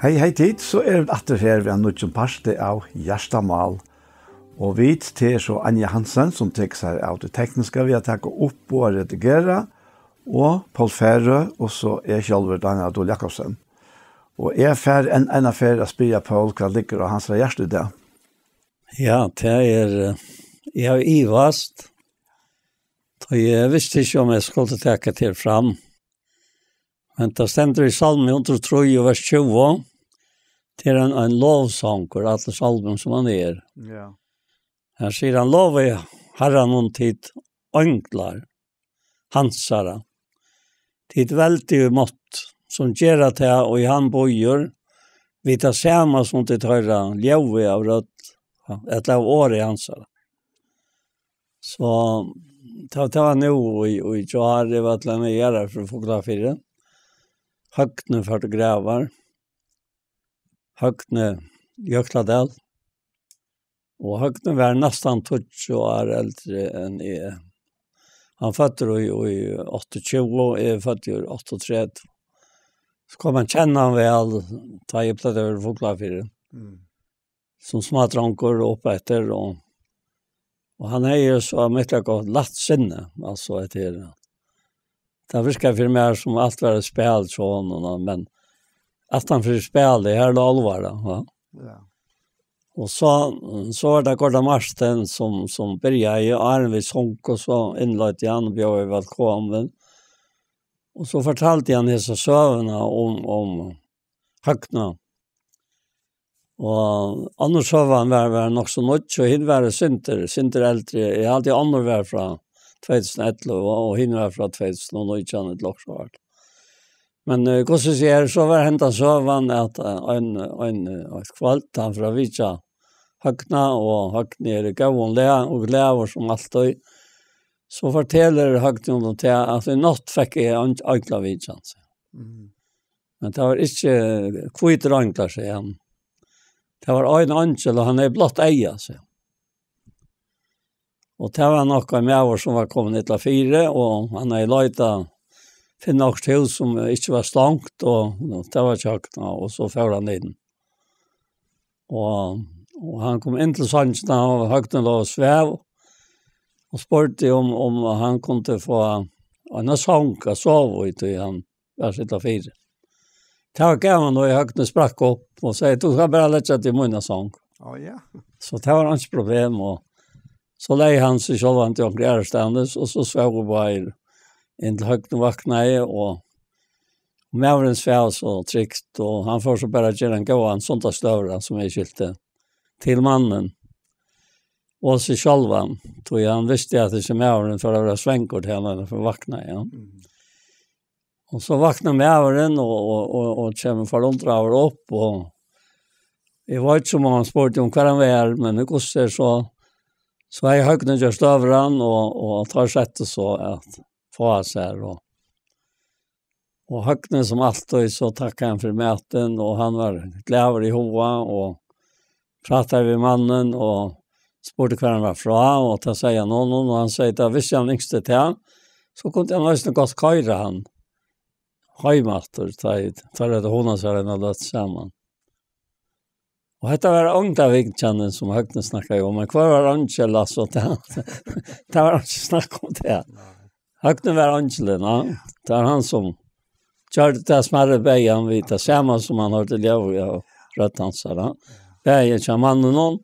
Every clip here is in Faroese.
Hei tid, så det atter her ved en nødgjum parste av Gjerstamal. Og vi til så Anja Hansen, som tek seg av det tekniske, vi har tatt opp og redigere, og Paul Færre, og så selv Daniel Adol Jakobsen. Og fer en affær å spille Paul, hva ligger og hans hjerte det? Ja, det jeg har ivast. Jeg visste ikke om jeg skulle takke til fram. Men det stender i salmen 103, vers 20, til en lovsang, hvor alle salmen som han Ja. Her sier han, lov herren noen tid ønglar, hansara, tid veldig mått, som gjør at jeg og i han bøyer, vi tar samme som til høyre, ljøve av rødt, et av året hansara. Så det var nå, og jeg har det vært lenge gjøre for å få glad for det. Høgne fotografer, Høgne Jøkladel, og Høgne var nesten 20 år eldre enn jeg. Han fødte i 28, og jeg fødte i 38. Så kom han kjenne han vel, da jeg pleide å få glad for det. Som smadranker opp etter, og han jo så mye godt latt sinne, altså etter det. Det virker for meg som alt var spilt sånn, men at han for spil, det her alvor. Ja. Og så var det Gorda Marsten som började i Arnvids honk, og så innløyte han og bjør velkommen. Og så fortalte han disse søvnene om Høgna. Og andre søvnene var nok så nødt, og henne var Sinter eldre. Jeg hadde andre vært fra 2011, og henne var fra 2019 et loksvart. Men hva så sier, så var hentet søvn at en kvalt, han fra Vitja Høgna, og Høgna gavn og lever som alltid. Så forteller Høgna til at vi nått fikk jeg ankla Vitja. Men det var ikke kvitt ankla, sier han. Det var en angel, og han blott eia, sier han. Og det var nok en med som var kommet til 4, og han løyta finne nok til som ikke var stankt, og det var kjøkna, og så førte han inn. Og han kom inn til Sandsna, og Høgna lå og svev, og spurte om han kunne få en sang å sove ut, og han var sitt 4. Det var gammel når Høgna sprakk opp og sier, du skal bare lette til min sang. Ja. Så det var hans problem, og så lei han seg selv han til omkring ærestandes, og så svev og bare inn til Høgna vakna i, og medveren svev så trygt, og han får så bare gjøre en gåan sånt av støvra som jeg skilte til mannen. Og så selv tror jeg han visste at ikke medveren for å være svenker til henne for vakna i. Ja. Og så vakna medveren, og kommer for unddraver opp, og jeg var ikke som han spurte om hva han var, men det går så jeg Høgna gjør støvran, og tar sett så at få seg, og Høgna som alltid så takkade han for maten, og han var glæver i hoa, og pratade med mannen, og spurte hva han var fra, og ta sier noen, og han sier at hvis han yngste til, så kunne han også godt køyre han, høymatter, tar det hona seg en av løtt sammen. Og dette var Ångdavik-kjennene som Høgna snakket om, men hva var Angela, så det var ikke snakk om det. Høgna var Angelen, ja. Det var han som gjør det smerre beien vidt, det samme som han hørte leve og rødt hans her. Beien til mannen noen,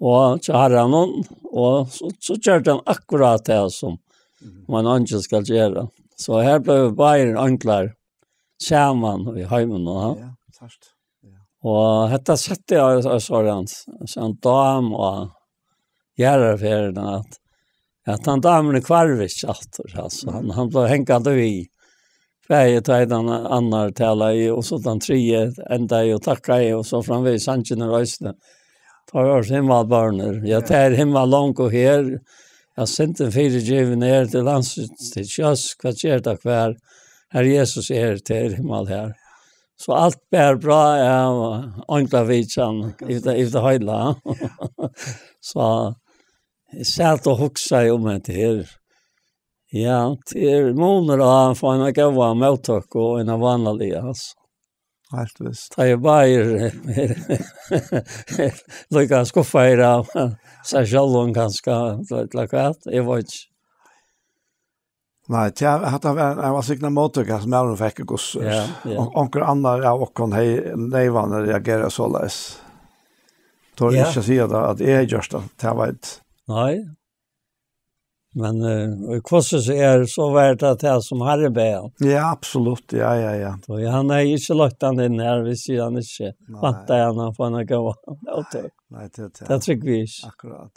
og til herren noen, og så gjør han akkurat det som en angel skal gjøre. Så her ble bare anklar sammen i heimen. Ja, først. Og dette sette jeg sånn dam og gjerreferien at han damen kvarvis alltid. Altså. Han ble hengende vi. Feie til en annen tale i, og så den 3 enda i og takka i, og så framvis sannsynne røysene. Det var oss himmelbarner. Jeg tar himmel langt og her. Jeg sendte en 4 givet ned til landsut til kjøs, hva skjer det hver. Herre Jesus til himmel her. Så allt bär bra och ankla vitsan i det hela. Så jag satt och huxade om det här. Ja, det månader av få en gåva mottag och en vanlig alltså. Helt visst. Ta ju bara lika skuffa er av sig själv och ganska lakat. Jag vet inte. Nej, det var signa mottryck som jag fick hos onkel Anna och hon hej nejvan reagerar så läs. Då är inte säga att det är just det var ett. Nej. Men kostar så är så värt att det som Harry ber. Ja, absolut. Ja. Och han är ju så lagt han in här vid sidan inte. Fattar han får han gå. Nej, det tycker vi. Akkurat.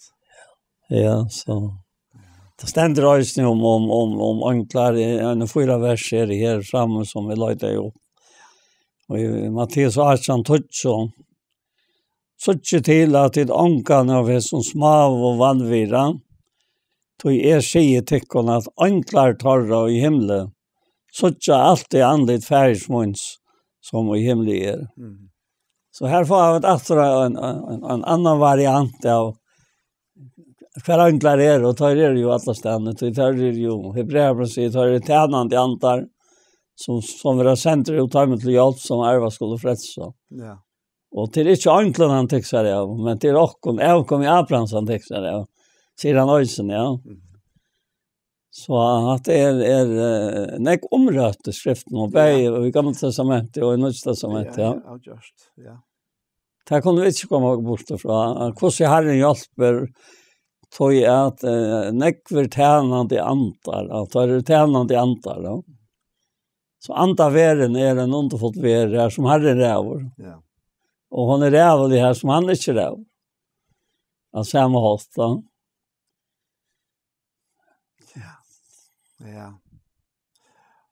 Ja, så. Det ständer också om anklar en 4 verser här framme som vi lade upp. Och i Matteus 18:12 så till att det ankan av är som smav och vanvira. Tog säger tecken att anklar torra i himlen. Så alltid andligt färgsmåns som i himlen är. Så här får vi en annan variant av föranklar och tar det ju alla ställen. Tar det ju Hebreerbrevet säger tar det tjänande antar som vi har sänt ut till hjälp som ärva skulle frälsa. Ja. Och till inte anklar han textar det men till rockon kom i Abrahams han textar det. Säger han öjsen, ja. Så att det är nek omrött i skriften och i Gamla testamentet och i Nya testamentet, ja. Ja. Det kunde vi inte komma bort ifrån. Hvordan Herren hjälper tog att nekver tjänande antar, att det är tjänande antar, ja. Så antarveren är en underfullt ver här som Herren räver. Ja. Och hon är rävlig här som han inte räver. Av samma håll, ja. Ja.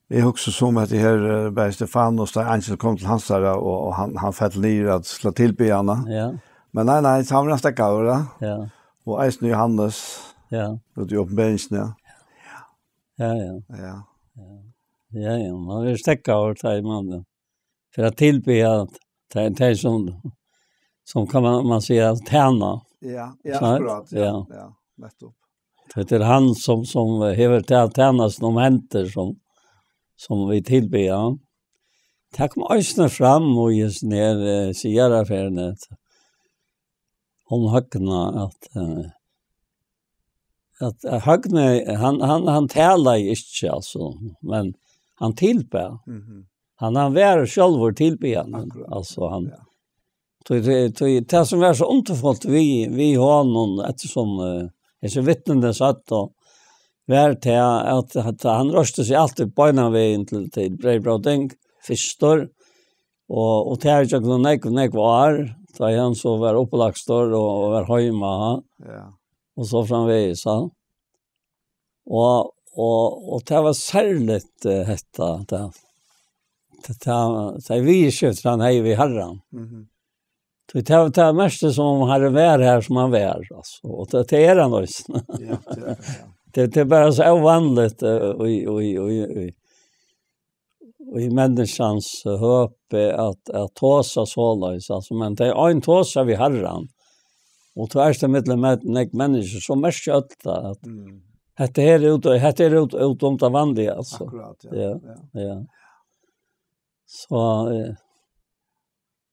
Jag också som att det här Berg Stefanos där Angel kom till hans där och han fäll ner att slå till piano. Ja. Men nej, han var nästa gång. Ja. Och Eisen Johannes. Ja. Och du uppenbarelsen, ja. Ja, man vill stäcka över det man för att tillbe att det som kan man säga tjäna. Ja, akkurat. Ja, nettopp. Det är han som hever tjänas momenter som vi tillbe. Ja. Det kommer ösna fram och just när siaraffären om Högna att Högna han talar ju inte alltså men han tillber. Han var själv tillbedjande alltså han det som var så underfullt vi har någon eftersom så vittnande satt och var till att han röstade sig alltid på en vägen till brevbroding fistor och till jag nog var så han så var upplagstor och var hemma och så framvägs så och det var särskilt detta det vi köpte han hej vi Herren. Det var mest som om han var här som han var alltså och det är han också. Det är bara så ovanligt och i människans hopp att tåsa sålös alltså men det är en tåsa vi Herren och tvärst med människor som mest kötta att det är ut om det vanliga alltså. Akkurat, ja. Så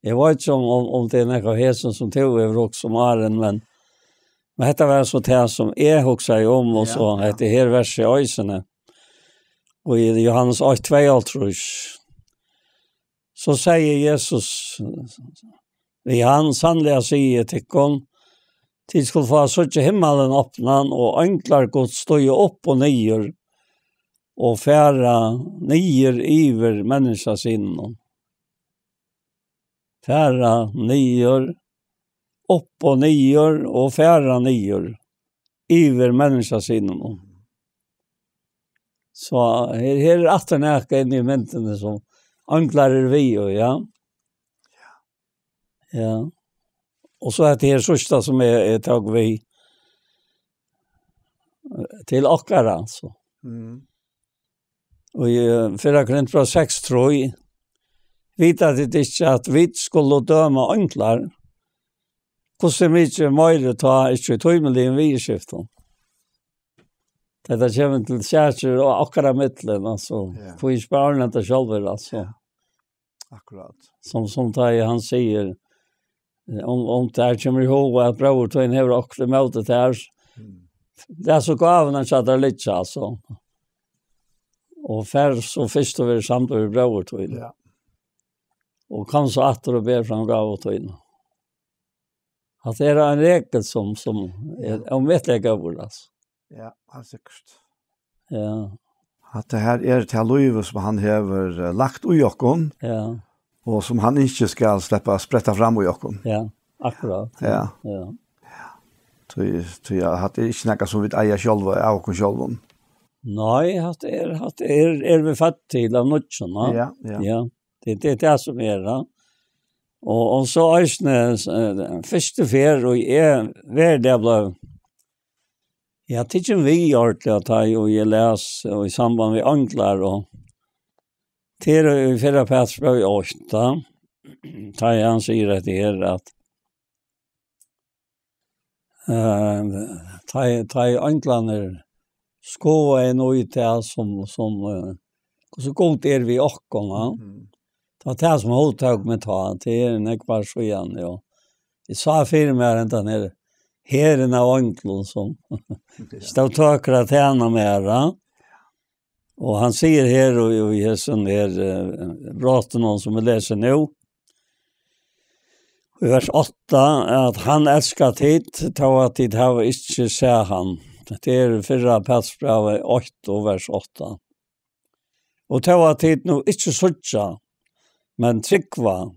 jag vet inte om det är några häsen som tog över också Maren men detta var så det som är också om och så att det här vers i öjsene och i Johannes 8:2 så säger Jesus vi han sannliga säger till kon till skulle få så till himmelen öppnan och anklar Gud står ju upp och ner och färra ner iver människa sinnen. Färra ner upp och ner och färra ner iver människa sinnen. Så här är att näka in i människan som anklar vi och ja. Och så att det är sista som är tag vi till åkara alltså. Och i 4 Korinthierbrev 6 tror jag vita det inte att vi skulle döma anklar. Hvordan mye mer ta ikke tøymelig en vidskiften. Det kommer til kjærker og akkurat midtelen, altså. For ikke bare det selv, altså. Akkurat. Som han säger om det kommer ihåg att bror tog in här och det mötet här. Det är så gav han så där lite alltså. Och för så först och samt med bror tog in. Ja. Och kan så att och ber från gav och tog in. Att det är en regel som är omätliga ord alltså. Ja, säkert. Ja. Att det här är till liv som han har lagt i jocken. Ja. Och som han inte ska släppa spretta fram i jocken. Ja, akkurat. Ja. Ja. Så jag hade inte något som vi äger själva av oss själva. Nej, att är vi fatt till av nutchen, Ja. Ja. Det är det som är det. Och så är första fer och är det blev. Jag tycker vi gör det att jag läs och i samband med anklar och till i förra Petrusbrev 8 tar han säger att det är att ta anklarna skå en ute som så gott är vi också ta som hottag med ta till en kvar så igen ja. Jag sa för mig att den är herren av anklen som stod takra tjäna med det. Och han säger här och i hässen är braten någon som läser nu. I vers 8 att han älskar tid, ta att tid har inte se han. Det är förra Petrusbrev 8 och vers 8. Och ta att tid nu inte sådja, men tryckva.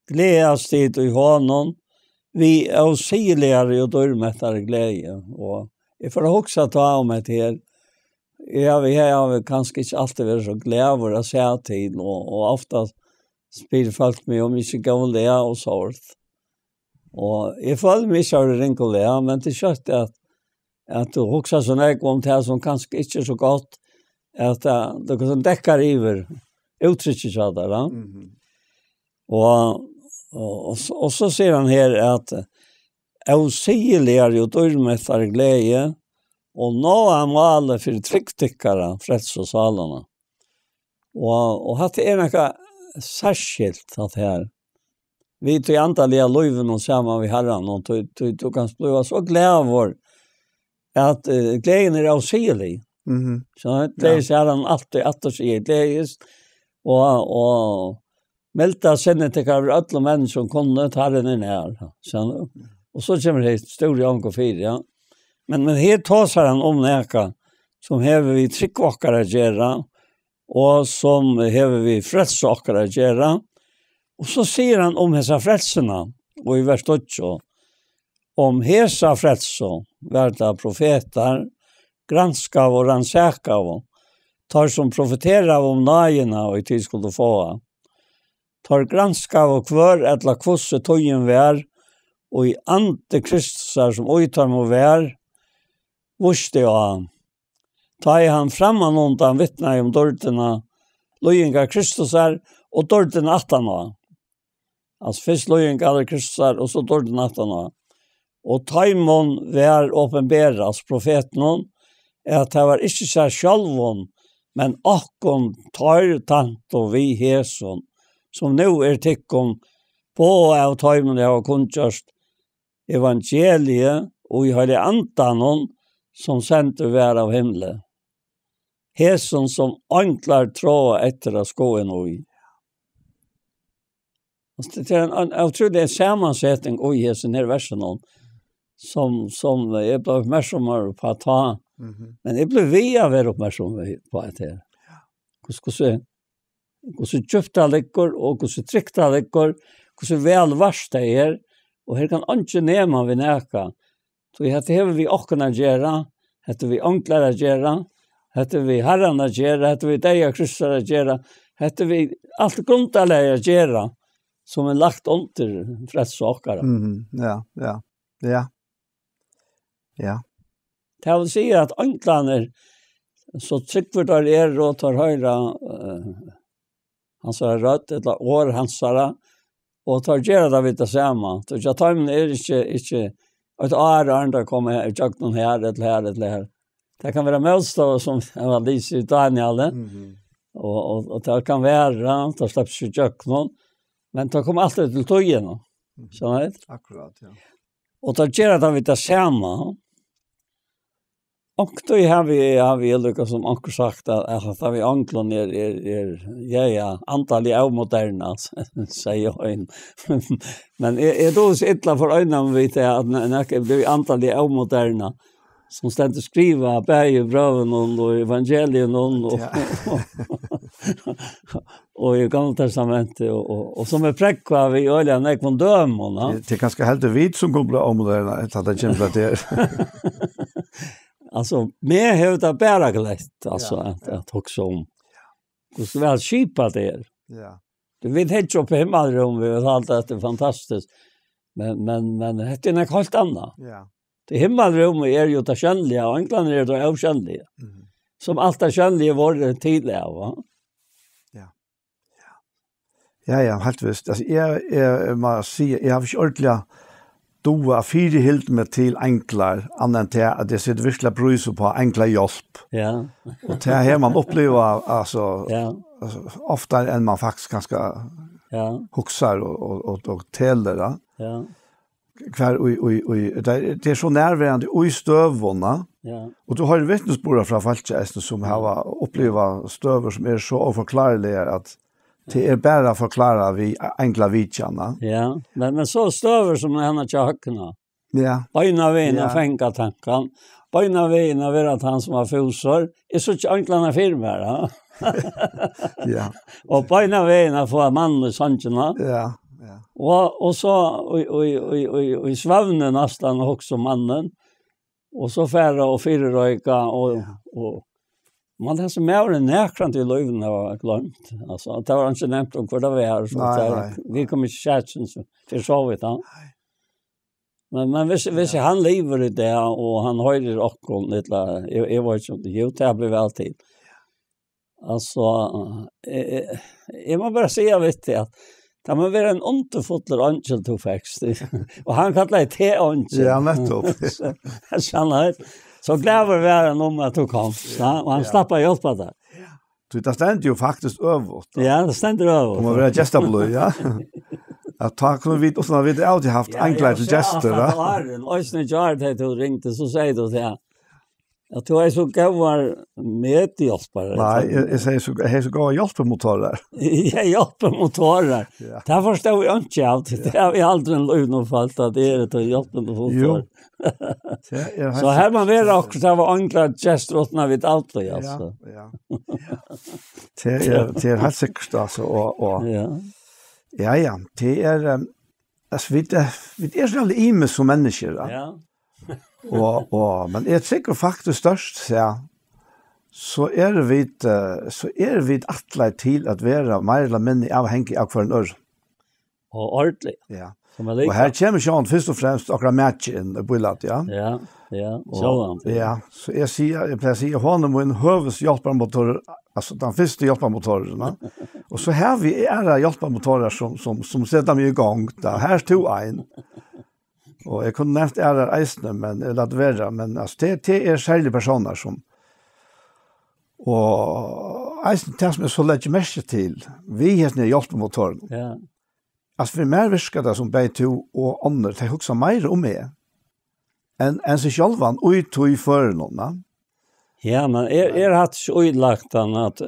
Glädjas tid i honom. Vi är sigligare och dörmättare glädje. Och jag får också ta om det här. Vi har kanske inte alltid varit så glada att se till. Och ofta spyr folk mig om inte gå och lea och sånt. Och jag får mig så ring och lea, men det är kött att du också så när om det som kanske inte är så gott. Att du kan däcka över uttrycket så där. Och så ser han här att auxiliar och dörmättare glädje och nå målet för trycktickare frälst och salarna. Och att det är något särskilt att här. Vi tog antaliga löven och samman vid Herren och tog kan bli så glada vår att glädjen är auxiliar. Så det är så han alltid att säga glädje och melta senne til alle menn som kunne ta den inn her. Og så kommer det store anker 4, ja. Men her taser han om næka som hever vi tryggvakkere gjøre, og som hever vi frelsakkere gjøre. Og så sier han om hessa frelsene, og i vers 8, om hessa frelser, verda profeter, granskav og rannsakav, tar som profeterar om nagene og i tid skulle få. Tar granska og kvør etla kvosse tøyen vær, og i ante Kristusar som øytar må vær, vorste av. Ta i han framman undan vittna om dårdena, løyenga Kristusar, og dårdena 18 av. Altså først løyenga Kristusar, og så dårdena 18 av. Og taimon vær åpenberas profeten, at det var ikke seg sjalvon, men akkom tar tant og vi heson, som nu tikkom på av tøymene av kunnkjørst evangeliet og i høyde antanon som sendte vær av himmelen. Heson som anklar tråd etter å skåen og i. Det er en utrolig sammansetning i heson her versen som jeg ble oppmerksommere på å ta. Men jeg ble via å være oppmerksommere på det her. Hvordan kjøpta lekker, og hvordan trykta lekker, hvordan vel varst det er, og her kan ikke nema vi næka. Så dette har vi åkene gjøre, dette vi onklere gjøre, dette vi herrene gjøre, dette vi deg og krystere gjøre, dette vi alt grunntalige gjøre, som er lagt under freds og åkere. Ja. Det vil si at onklene så trykker der og tar høyre hans har rødt, eller år hans har, og tar gjøre det vidt det samme. Så jeg tar med ikke et andre kommer her, ikke noen her. Det kan være møtstå som jeg var lyst i Daniel. Och det kan vara, det släpps ju jöknon, men det kommer alltid till tøyen. Så nej. Akkurat, ja. Och då gör det vi det samma. Och då har vi lyckats som anker sagt att vi anklon ja antal i moderna säger jag. Men är då så illa för ögonen vet jag att när det blir antal i moderna som ständer skriva bäge bröven och evangelien och i Gamla testamentet och som är präkva vi öliga när kon dömorna. Det är ganska helt vitt som går bra moderna att det kämpar där. Alltså mer har det bara glätt alltså att också om hur ska väl skipa det. Ja. Du vet helt upp himmelrum vi har allt det är fantastiskt. Men det är något helt annat. Ja. Det himmelrum är ju det känliga och egentligen är det okänliga. Som allt det känliga var tidigare va. Ja, helt visst. Alltså jag måste säga jag har inte ordentligt doa fyra helt med till enklar annan till att det sitter virkelig brus på enkla hjälp. Ja. Och det här man upplever alltså ofta än man faktiskt ganska huxar och täller då. Ja. Kvar det är så närvarande i stövvorna. Ja. Och du har ju vittnesbörd från falskjästen som har uppleva stöver som är så oförklarliga att det är bara förklara vi enkla vitjarna. Ja, men så stöver som han har tjackna. Ja. Böjna vägen fänka tankan. Böjna vägen av att han som har fosor är så enkla firmor. Ja. Och böjna vägen av få man och såntjena. Ja. Och så och i svavnen nästan också mannen. Och så färra och fyrröjka och man har som mer närkrant i löven har glömt. Alltså det var inte nämnt om vad det var så där. Vi kommer inte chatsen för så vet han. Men hvis han lever i det och han höjer och lite jag var inte ju det blev alltid. Alltså jag måste bara säga vet det att det må være en åndefotler angel to fækst. Og han kallar det te-angel. Ja, nettopp. Jeg kjenner det. Så glad var han om at du kom. Og han slappet hjelp av det. Det stender jo faktisk øvert. Ja, det stender øvert. Det må være gestablu, ja. At ta kunne vi, og sånn har vi alltid haft enklere til gester, da. Ja, og sånn jeg har du ringte, så sier du det. Jag tror jag så gav medhjälpare. Nej, jag säger så jag så gav hjälpmotorer. Ja, hjälpmotorer. Det förstår jag inte allt. Det har vi aldrig en lögnfallt att det är ett hjälpmotor. Så här man vill också det var enkla gester när vi allt alltså. Ja. Det är helt säkert alltså och Ja, det är alltså vi är så alla imes som människor. Ja. Men jag tycker faktiskt störst så är vi attla till att vara mer eller mindre avhängig av för en ör. Och ordentligt. Ja. Och här kommer Sean först och främst akkurat matchen i bullat, ja. Ja. Så ja, så jag säger honom en hövs hjälparmotor, alltså den första hjälparmotorerna. Och så här vi är hjälparmotorer som sätter mig igång där. Här stod en. Och jag kunde nämnt eisne, men låt vara, men alltså det är särskilda personer som och eisne det som är så lätt mest till. Vi har en hjälpmotor. Ja. Alltså för mer viskar det som B2 och andra det huxar mer om mig. En sig självan och i för någon. Ja, men hatt så utlagt att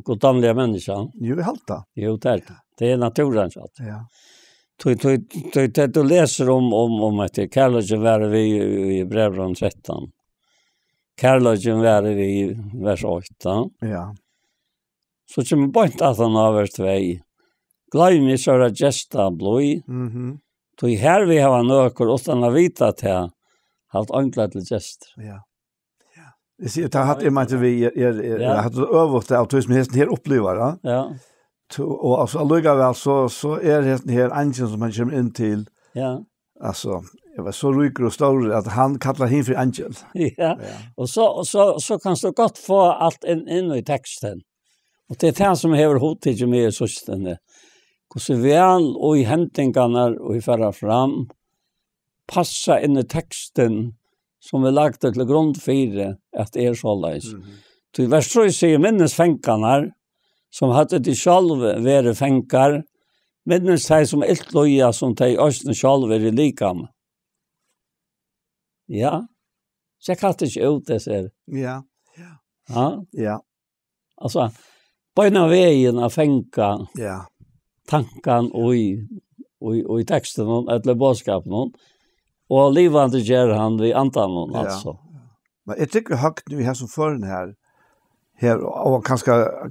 godamliga människan. Jo, helt det. Jo, det är naturen så att. Ja. Du läser om att kärleken var vi i brevbrevet 13. Kärleken var vi i vers 8. Ja. Så kommer bort att han har vers 2. Glöm så att gesta blöj. Så här vi har nöker utan att vita att jag har anklat till gest. Ja. Jag ser att hade man inte vi hade övervått av tusen hästen här upplevare. Ja. Och alltså alluga så är det här angel som man kommer in till. Ja. Alltså jag var så rik och stor att han kallar hin för angel. Ja. Och så kan du gott få allt in i texten. Och det är det som har hotat med i systen. Så väl och i händingarna och i förra fram passa in i texten som är lagt till grund för att det är så läs. Till vers 3 säger minnes fänkarna som hade de själv vare fänkar, minnes de som loja som de östen själv är likam. Ja, så jag kan inte ut det ser. Ja. Ja. Ja. Alltså, på en av vägen att fänka Ja. tankan och i texten eller budskapen och livande gör han vid antan alltså. Men jag tycker högt nu här som förn här och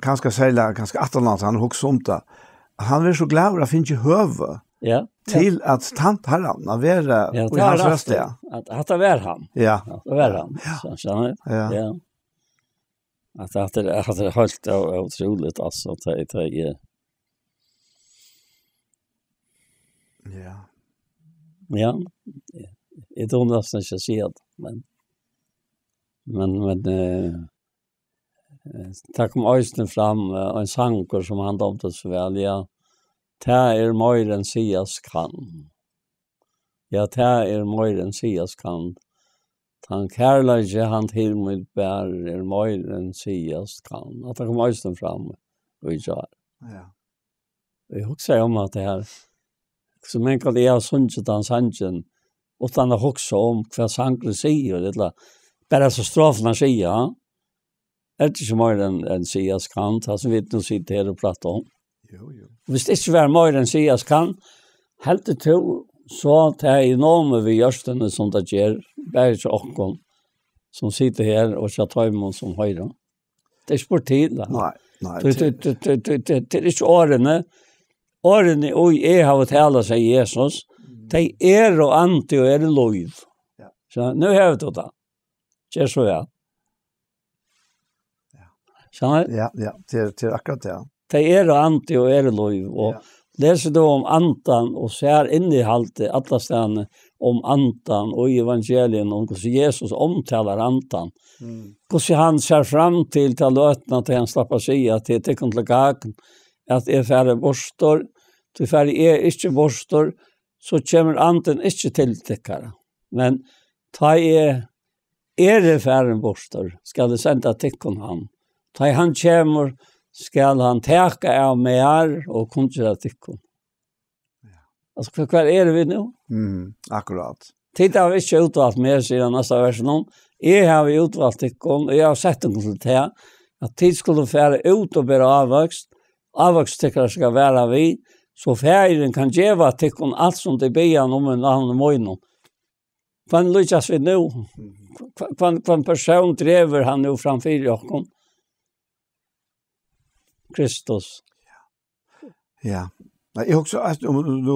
kanske säga kanske att han också om det. Han är så glad att finna höve. Ja. Till att tant herran av vara och hans röst ja. Att det var han. Ja. Det var han. Så känner jag. Ja. Att det hade hållit otroligt alltså det är. Ja. Ja. Jag tror nästan inte säga det, men tack om östen fram en sankor som han domte så väl ja. Ta mer än sias kan. Ja, ta mer än sias kan. Han kärlege han till mitt bär mer än sias kan. Att kom östen fram och ja. Ja. Jag också om att det här så man kan det är sånt att sanchen utan att också om vad sankre säger det bara så strafna säger ja. Det är inte mer än sias kan. Alltså vi nu sitter här och pratar om. Jo. Hvis det ikke var mer enn sies kan, helt til så at det er enorme vi gjørstene som det gjør, bare ikke åkken som sitter her og ikke tar imot som høyre. Det er ikke på tid. Nei. Det er ikke årene. Årene og jeg har talt seg Jesus, de er og anti og er lov. Ja. Så nå har vi det. Det er så ja. Skjønner du? Ja, det er akkurat det. Det er anti og er lov, og leser du om antan, og ser innehaltet alle stedene om antan og i evangelien, om hvordan Jesus omtaler antan. Hvordan han ser fram til løtene til han slapper seg at det er ikke til gagen, at er færre borster, til færre er ikke borster, så kommer antan ikke til tikkere. Men ta er færre borster, skal det sende tikkene han. Ta han kommer, skal han teka av mer og kontra tikkun. Altså, hva er det vi nå? Akkurat. Tid har vi ikke utvalgt mer, sier han neste versen om. Jeg har utvalgt tikkun, og jeg har sett en til det, at tid skulle fære ut og bære avvokst. Avvokstikkere skal være vi, så færen kan gjøre tikkun alt som det ber han om en annen måned. Hva lykkes vi nå? Hva person drever han nå framfor jokken? Kristus. Ja. Nej, jag också om du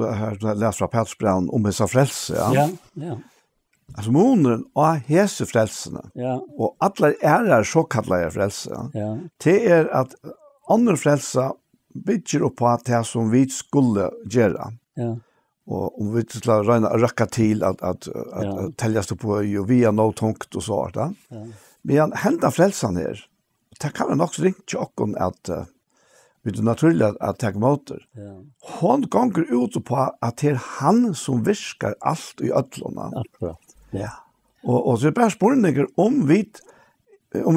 har läst från Petrus brev om dessa frälse, ja. Ja. Alltså månen och Jesu frälsarna. Ja. Och alla är så kallade frälse. Ja. Det är att andra frälsa bygger upp på att det som vi skulle göra. Ja. Och om vi skulle räcka till att täljas på ju via något tungt och så där. Ja. Men hända frälsan här. Det kan man också ringa till åkken att vi är naturligt att ta motor. Ja. Hon gånger ut på att det är han som viskar allt i ödlorna. Akkurat. Ja. Och så är bara spårningar om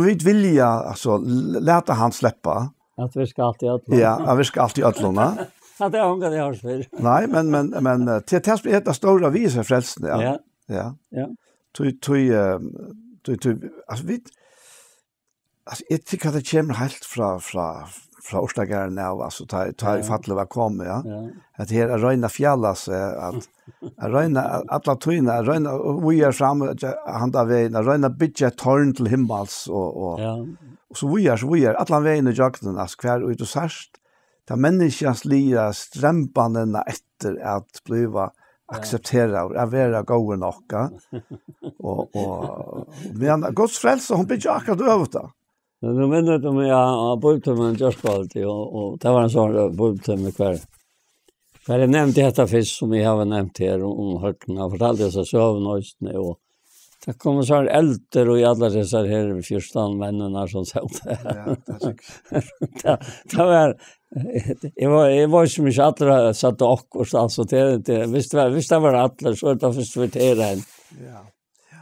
vi vilja alltså låta han släppa. Att viska allt i ödlorna. Ja, att viska allt i ödlorna. Att det ångar det hörs för. Nej, men till test blir det stora visar frälsen. Ja. Ja. Ja. Alltså vi alltså jag tycker att det kommer helt från Årstagaren nu, alltså ta i fattlet var kom, ja. Att här är röjna fjällas, att röjna alla tyna, röjna vi är fram handa vägen, röjna bygga torn till himmels och så vi är alla vägen i jakten, alltså kvar ut och särst, ta människans lia strämpanderna efter att bliva acceptera och vara goda nog. Och men Guds frälse hon bygger akkurat över det. Nu minnet om jag har bott med en jordskvalitet och det var en sån bott med kvar. För jag nämnde detta fisk som jag har nämnt här om högna och fortalte jag så sövnöjstne och det kommer så här äldre och i alla dessa här fyrstan männen som sa det. Ja, det var jag var som inte alla satt och alltså det visst det var alla så det först för det en.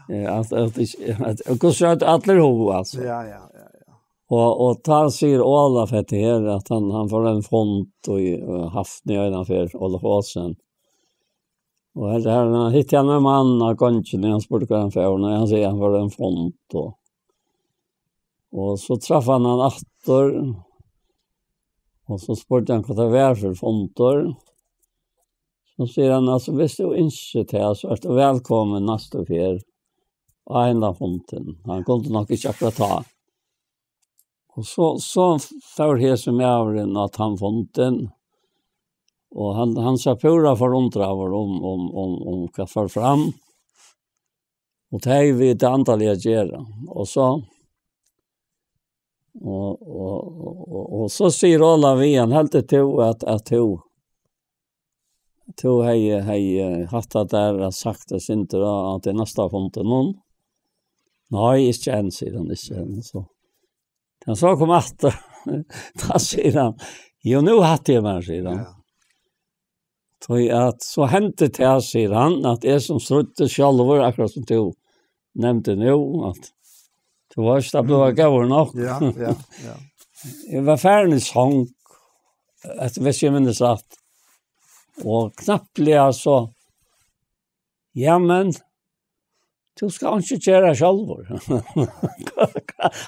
Ja. Att hur så att alla ho alltså. Ja. Och tar sig Olaf heter här att han får en fond och haft i ögonen för Olaf Olsen. Och här hittade jag en man av gången när han spurte hva han för och han säger han får en fond och så träffade han åter och så spurte han vad det var för fonder. Så säger han alltså hvis du inte till så är du välkommen nästa fjärr. Och enda fonden. Han kunde nog inte akkurat ta. Och så för det som är att han fonden och han sa pura förundrad om vad för fram. Och det är vi ett antal att göra. Och så och så säger alla vi han helt till att hej haft att där sagt det inte att det nästa fonden någon. Nej, inte ens i den så. Han så kom efter. Då säger han, jo nu hade jag med sig den. Så hände det här, säger han, att jag som strötte själva, akkurat som du nämnde nu, att det var inte att det var nog. Ja. Jag var färdig sång, att hvis jag minns att, och knappt så, ja men, du ska inte göra självor.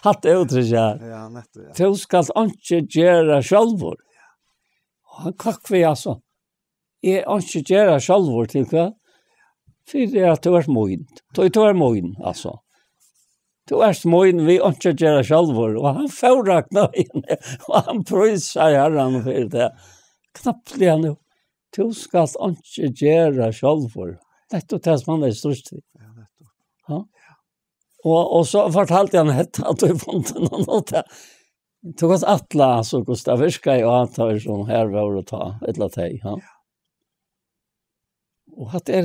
Hatt det uttryck här. Ja, netto, ja. Du ska inte göra självor. Han kakk vi alltså. Jag inte göra självor till hva? För det att du är moin. Du är moin, alltså. Du är moin, vi inte göra självor. Och han förrakna in. Och han pröjsar herran för det. Knappt det nu. Du ska inte göra självor. Det är det som han är störst i. Ja. Och så fortalte han att du fått något. Det var alla så Gustav Virska och att det som här var att ta ett latej, ja. Och att det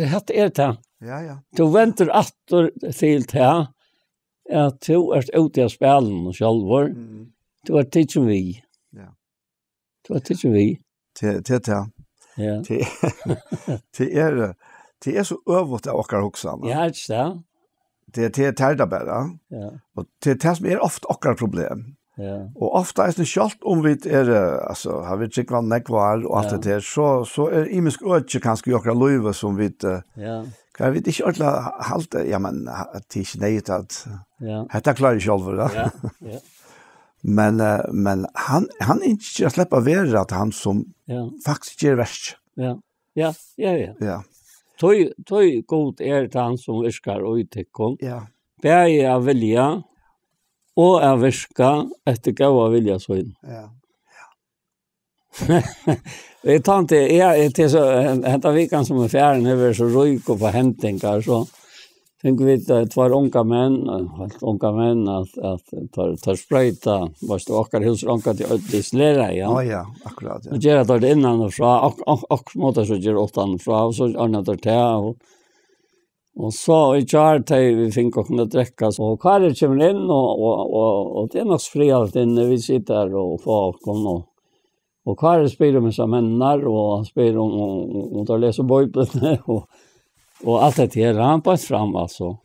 det. Ja. Du väntar åter till det att du är ute i spelen och självor. Du är tid som vi. Ja. Du är tid som vi. Det. Ja. Det är så övrigt av åkar också. Ja, det. Det är tärda bara. Ja. Och det som är ofta åkar problem. Ja. Och ofta är det självt om vi alltså har vi tycker vad nekvar och allt det där så är imisk öde kanske åkar löve som vi Ja. kan vi inte ordla halta ja men det är snägt att Ja. detta klarar jag själv va. Ja. Men han inte släppa vara att han som faktiskt gör värst. Ja. Ja. Toi god han som viskar og utekkom. Ja. Bæði av vilja og av viska etter gav av vilja sånn. Ja. Jeg tar ikke, til så, henta vikan som fjæren er så røyk og på hentingar, så tenker vi at det var unga menn at tar sprøyta, varst det okkar hos unga til ødlis læra, ja. Ja, akkurat, ja. Og gjør det innan og fra, og måte så gjør åttan fra, og så annet det til, og så i kjær vi fikk å kunne drekka, og Kari kommer inn, og det er nok fri alt inne, vi sitter her og får åkken, og Kari spyr med seg mennar, og han spyr om å lese bøyblene, og allt det här han på fram alltså.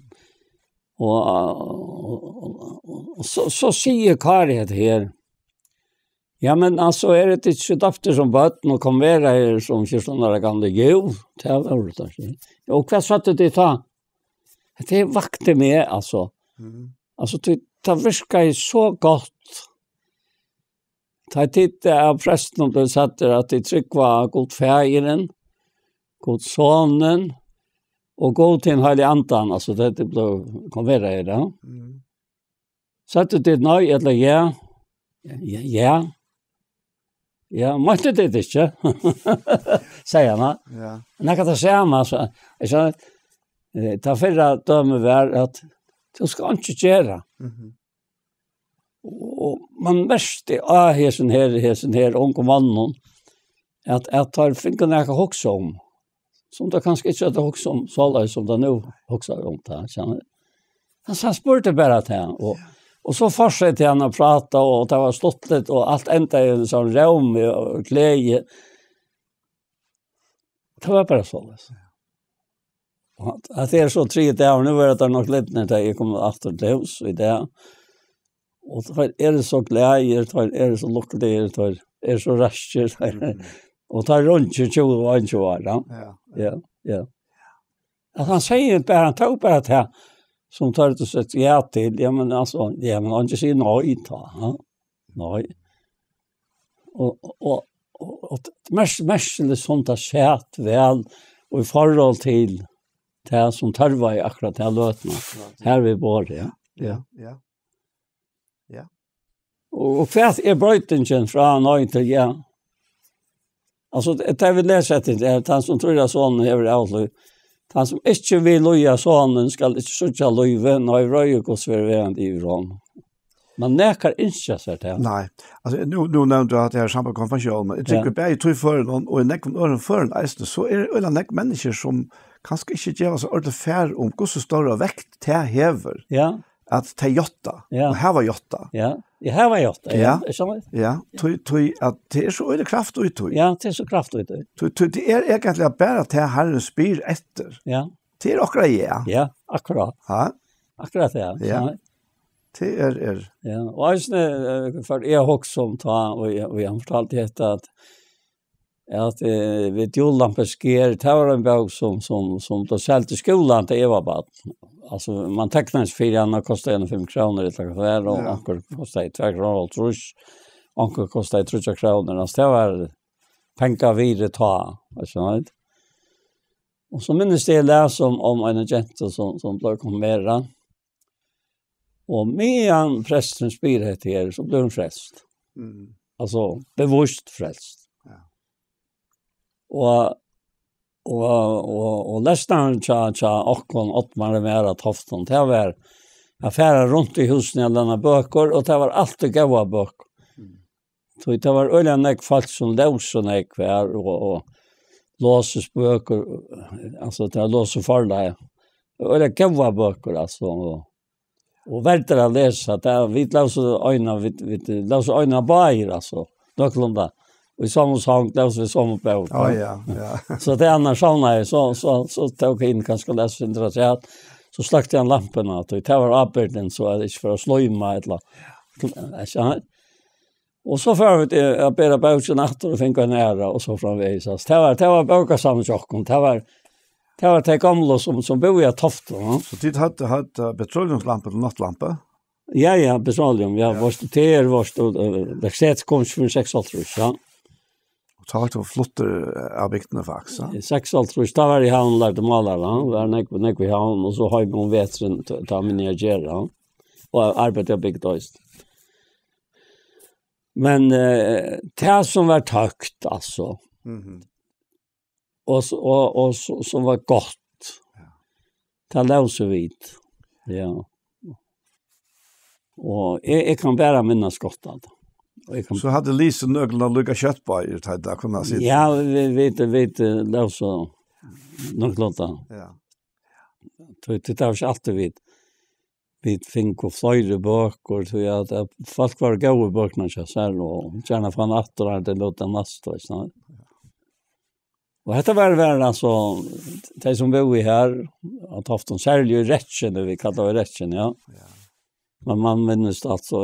Och så säger Kari det här. Ja men alltså är det inte så dafter som vatten och kom vara här som 14 gamla jo, det var det där. Och vad satte det ta? Det vakte med alltså. Alltså det viskar så gott. Ta titta av prästen och det satte att det tryck var god färgen, god sonen. Och gå till en helig andan, alltså det blev konverra i det. Så att det nej eller ja. Ja, måste det inte. Säger man. Ja. Men jag kan säga man så jag ta förra döme var att du ska inte göra. Och man måste hesen här unga mannen att tar finkan jag också om. Som det kanske inte är också om så som det nu också om det. Han spurte bara till han och så fortsatte han att prata och det var stottligt och allt ända i en sån rum och kläge. Det var bara så. Att det är så 3 dagar nu var det nog lite när jag kom efter till hus i det. Och det så glädje, det så lyckliga, det så raster. Och tar runt 20 år, ja. Ja. Att han säger bara, han tar bara det här som tar det så ja till, ja men alltså, ja men han inte säger nej ta, ja. Nej. Och mest det sånt där skät väl och i förhåll till det som tarvar i akkurat det här lötna. Här vi bor, ja. Ja. Och för brötningen från nej till ja. Alltså det vill läsa till det han som tror att sån över alltså han som inte vill loja sonen ska inte söka löve när röj och serverande i rom. Man näkar inte så där. Nej. Alltså nu nämnde du att det är samma konfession, men jag tycker bara i tror för någon och näck någon för en är så är det näck människor som kanske inte ger så ordentligt fär om hur så stor vekt det häver. Ja. Att ta jotta. Och här var jotta. Ja. Det här var jotta. Ja. Ja. Tui att det är så öde kraft ut tui. Ja, det är så kraft ut. Tui det är egentligen bara att Herren spyr efter. Ja. Det är akkurat ja. Ja, akkurat. Ja. Akkurat ja. Ja. Det är. Ja, och alltså för jag också som ta och vi har fortalt det att vid jullampesker tar en bok som då sålt i skolan till Eva bad. Alltså man tecknades för den kostar 5 kronor det där och ankor kostar 2 kronor tror jag. Ankor kostar 3 kronor. Alltså det var pengar vidare ta, alltså. Och så minns det läs om en agent som blev konfirmerad. Och medan prästen spyr här så blev hon frälst. Alltså bevusst frälst. Och lästan tja och åttmar med att hofton. Det var affärer runt i husen i alla böcker och det var alltid goda böcker. Så det var öliga folk som lås och kvar och låses böcker. Alltså det var lås och farliga. Öliga goda böcker alltså. Och världar att läsa. Vi låser öjna bajer alltså. Någorlunda. Och i samma sång läser vi samma bok. Ja. Så det annars såna så tog jag in kanske läsa intressant. Så släckte jag lamporna och det var abelden så att det inte för att slöjma eller. Och så för att jag ber boken efter och fick en ära och så framvägs. Det var bokasammanjocken. Det var det gamla som bor i Tofton. Så tid hade petroleumslampor och nattlampor? Ja, petroleum. Ja, det sätts komst för 6 år, ja. Tag till flotter avbiktene faktiskt. 6 år, då var i havn lärde malare, var nek vi havn, og så har vi noen vetren ta miniagera, og arbeidet byggt også. Men det som var tøkt, altså, og som var godt, det løser vi, ja. Og jeg kan bare minnes godt av det. Så hade Lise nöglarna lugga kött på i det där kunna sitta. Ja, vi vet det så nöglarna. Ja. Det var inte alltid vi fick och flöjde böcker så att folk var goda böckerna så här och gärna från attor det låter mest så. Och detta var alltså de som bor i här att haft en särskild rättchen vi kallar det rättchen, ja. Men man minns alltså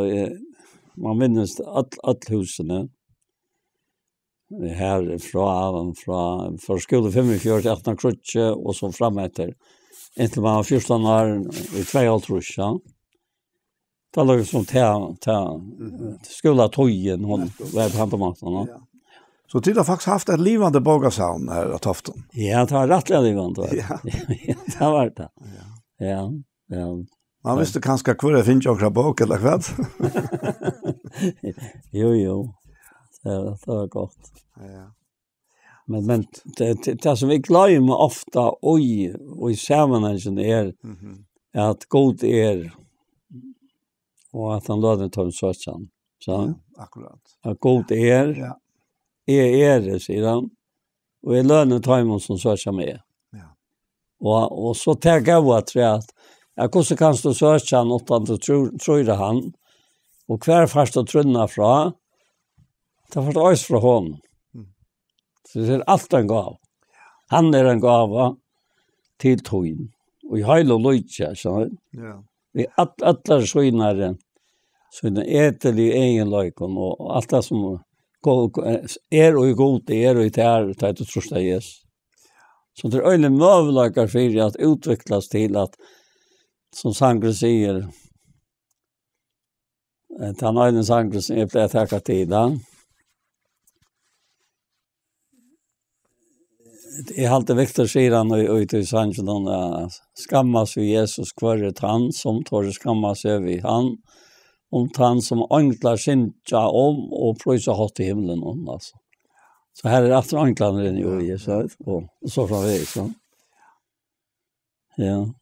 man minns att husen här från för skolan 45 18 krutche och så framåt inte man var 14 år i 2 år tror jag. Det låg som ta skola tojen hon var på handmaten. Så tid har faktiskt haft ett livande bogasaun här att Tofton. Ja, det var rättliga livande. Ja. Det var det. Ja. Man visste kanske kvar det finns också bok eller vad. Jo. Det var gott. Ja. Men det som vi glömmer ofta och i sammanhangen är att god och att han låter ta en sortsan. Så? Ja, akkurat. Att god ja. Det, säger han. Och är lönen tar emot som sortsan med. Ja. Och så tar jag att säga att hvordan kan du søke han utan du tror han, og hver først å trunna fra, det har fått øys fra hånden. Så det er alt en gav. Han en gava til togjen, og i heil og løytja, sånn. Ja. Vi alle skjønner Så den äterlig egen löjkon och allt det som och god, det och i tär, det du trösta Jesus. Så det öjliga möjligheter för att utvecklas till att, som Sangre säger, att han har en Sangre som är att täcka tid. Det är alltid viktigt, säger han och i Sangre, skammas vid Jesus kvar han som tar skammas över han, om han som anklar synja om och pröjsa hatt i himlen om, alltså. Så här är det efter anklarna ju i Jesus, och så från vi, så. Ja.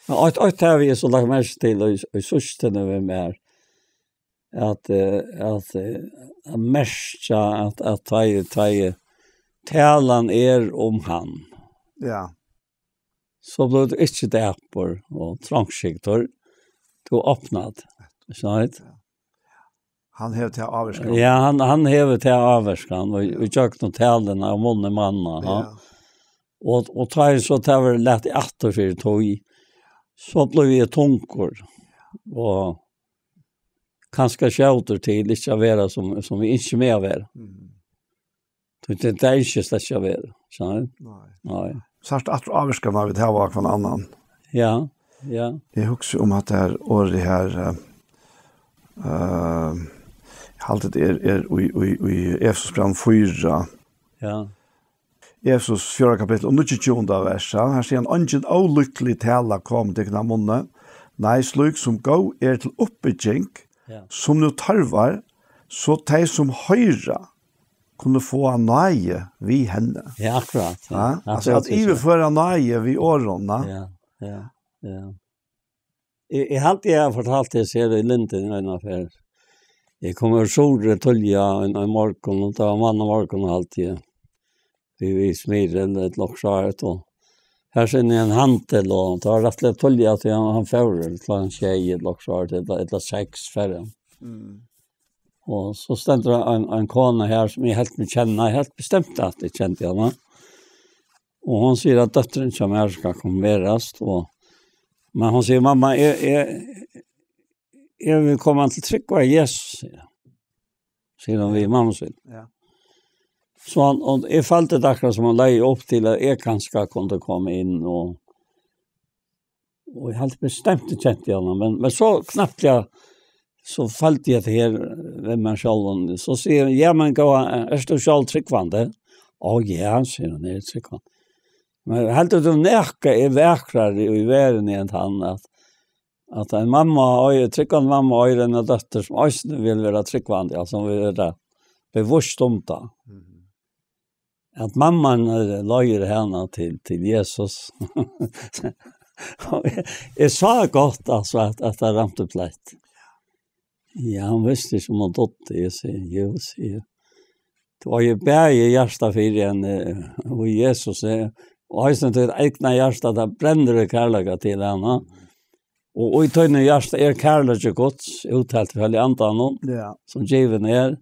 Ja, att här vi så lagt mest till och systen över mer att märka att ta talan om han. Ja. Så blev det inte därpor och trångskiktor to öppnat. Så vet. Han hever til avverskan. Ja, han hever til avverskan og gjør noen talene av månne manna. Ja. Og tar så tar vi lett i atter for tog. Så ble vi tunkor. Og kanskje skjøter til ikke å være som vi ikke med å være. Det er ikke slett ikke å være. Nei. Sart atter avverskan har vi til hva en annan. Ja, ja. Jeg husker om at det her året her haltet i Efesos brev 4. Ja. Efesos 4 kapittel og 22 vers. Her sier han, «Ungen olykkelig tala kom til denne munne, nei slik som gå til oppbygging, som nu tarvar, så de som høyre kunne få nøye vi henne». Ja, akkurat. Ja. Altså at iverføre nøye vi årene. Ja. Jeg har alltid fortalt det, ser det i Linden i en affär. Jeg kommer sore tølja en morgon, og det var mann og morgon alltid. Vi smirer et loksvaret, og her ser en hantel, og det var rett og slett tølja til han fører, til en tjej et loksvaret, eller 6 færre. Og så stender en kone her, som jeg helt kjenner, helt bestemt at jeg kjente henne. Og hun sier at døtteren som skal konverteres, men hon säger, mamma, jag vill komma till tryck av Jesus, säger hon vid mamma sin. Ja. Så och jag fallt det akkurat som hon lägger upp till att jag kanske kunde komma in och jag hade bestämt kände jag men så knappt så fallt jag till här vem man själv så säger ja men gå är du själv tryckvande? Ja, säger hon, är tryckvande. Men helt att de näka är verkrar i världen än han att en mamma och tryckande mamma och en dotter som också vill vara tryckvande, alltså vill vara bevisst om det. Att mamman lägger henne till Jesus. Jag sa gott alltså att det ramt upp lätt. Ja, han visste som hon dotter, jag säger. Det var ju bär i hjärsta för en och Jesus och han sa till egna hjärta där bränner det kärleka till henne. Och i tøyne hjärsta kärleka Guds uttalt för andan som given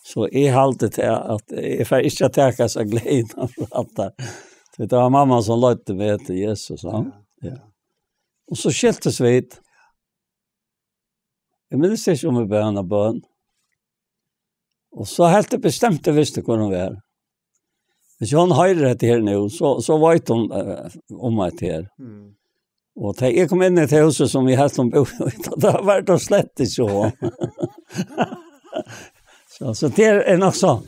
så jag halte till att jag får inte täcka sig glädjen för att det var mamma som lötte mig till Jesus. Ja. Och så skiltes vi. Jag minns inte om vi började bön. Och så helt bestämt jag visste hur hon var. Hvis hon høyrer det her nu, så vet hon om meg til her. Og jeg kom inn i et huset som vi helt om bo, og det har vært og slett ikke så. Så det er nok så.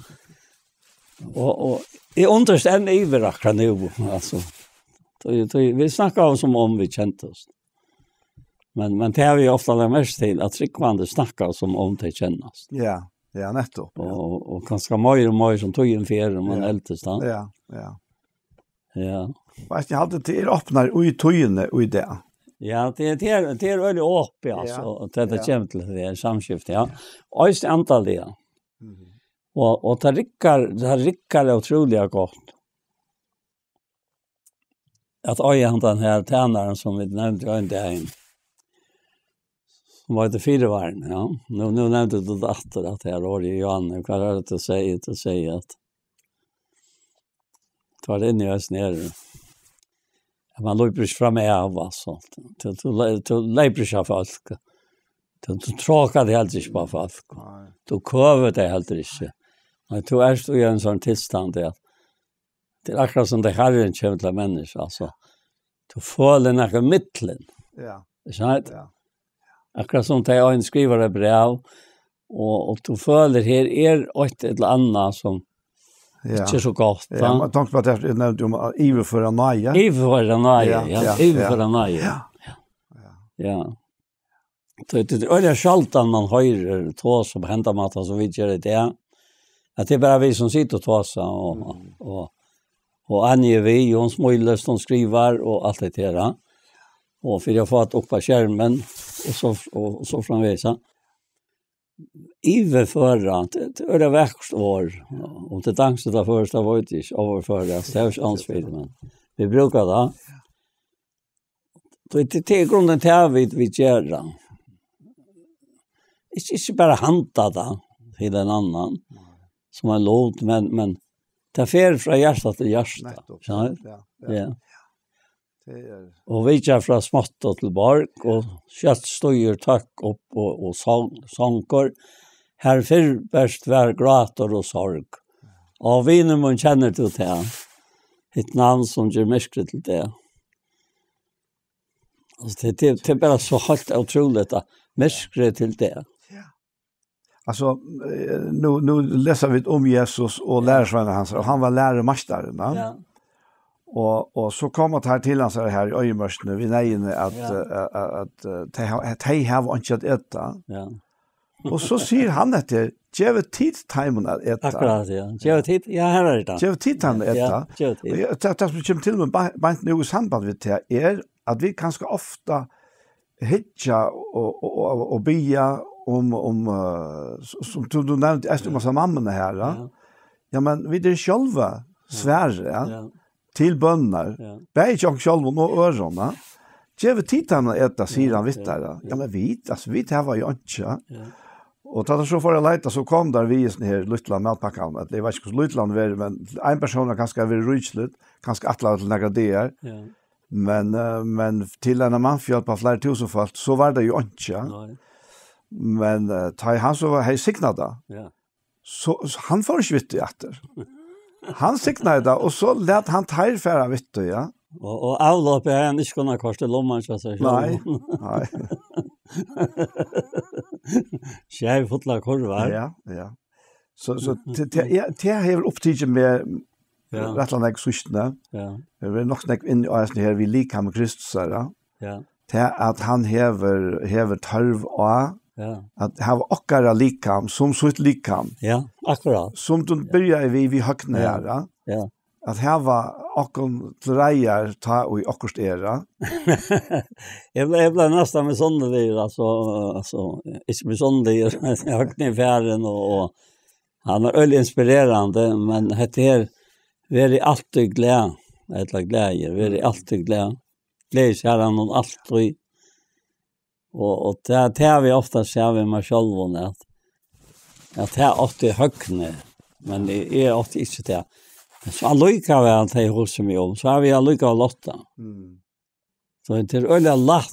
Og jeg understand iver akkurat nu, altså. Vi snakker som om vi kjente oss. Men det har vi ofta lagt mest til, at tryggvande snakker som om det kjennes. Ja, nettopp. Og kanskje mer som tog en fjerde, men eldest da. Ja. Vet jag hade till öppnar i tøyene och i det. Ja, det är väldigt öppet alltså att det kommer till det samskiftet, ja. Och just antal det. Och det rickar otroligt gott. Att han den här tjänaren som vi nämnde inte en. Som var det 4 värn, ja. Nu nämnde du att det här år i Johan, vad är det att säga att tar det in i oss ner. man löper inte fram av alltså. Du löper inte av folk. Du tråkar det helt inte på folk. Du köver det helt inte. Men du är i en sån tillstånd att det är akkurat som det här är en kämtla människa. Alltså, du följer några mittlen. Ja. Sant? Ja. Akkurat som det är en skrivare brev och du följer här ett eller annat som inte så gott. Ja, man tänkte på att jag nämnde om Iverföra Naja. Iverföra Naja, ja. Iverföra Naja. Ja. Det är sjaltan man hör två som händer mat så vi gör det. Att det är bara vi som sitter och tåsa och anger vi, Jon Smøyløs, de skriver och allt det där. Och för jag får att upp på skärmen och så framvisa. Iverföra, det är det värsta år. Och det dansar det första var inte överföra, det är ju ansvar, men vi brukar det. Det är grunden till vi gör det. Inte bara hanta det till en annan som har låt, men det fer från hjärta till hjärta. Ja. Och vi kör från smått till bark och kött stöjer tack upp och sånger. Här för bäst var gråter och sorg. Och vi när man känner till det. Ett namn som ger mycket till det. Alltså det är bara så helt otroligt att mycket till det. Alltså nu läser vi om Jesus och lärarsvännen hans och han var lärarmästaren. Ja. Och så kommer det här till han så här i öjmörsen vi nej att de har inte att äta. Ja. Och så säger han att det ger tid timon att äta. Akkurat, ja. Ger tid. Ja, här är det. Ger tid han att äta. Ja, det som kommer till med bara nu samband med det är att vi kanske ofta hitcha och bia om som du nämnde är det massa mammorna här. Ja, men vi det själva svärre till bönnar. Bäj jag själv och örona. Ger vi tittan att äta sidan vittare. Ja, men vi det var ju inte. Och då så för att leta så kom där vi sån här lilla matpackan. Det var inte så lilla men en person kanske vill rytslut, kanske attla till några där. Ja. Men till en manfjäll på flera tusen folk så var det ju inte. Nej. Men han så var signada. Ja. Så han får inte vitt efter. Han signade det och så lät han tärfära vitt ja. Och avlopp är han inte kunna kosta lomman så att säga. Nej. Tjej fotla kurvar. Ja. Så det har upptidget med rättlandet systna. Ja. Det är nog snack in i här vi lika med Kristus ja. Ja. Det att han häver törv och att ha okkara likam som så ett likam. Ja, akkurat. Som du börjar vi högna här. Ja. Att hava okkom trejar ta och okkost era. Jag blev nästan med sådana där alltså inte med sådana där jag högna i färden och han är öll inspirerande men det är väldigt alltid glädje väldigt alltid glädje så han och alltid och det har vi ofta ser vi med själva att det är alltid högna men det är alltid inte det. Så allika väl det hos mig om så har vi allika lotta. Så det är öliga latt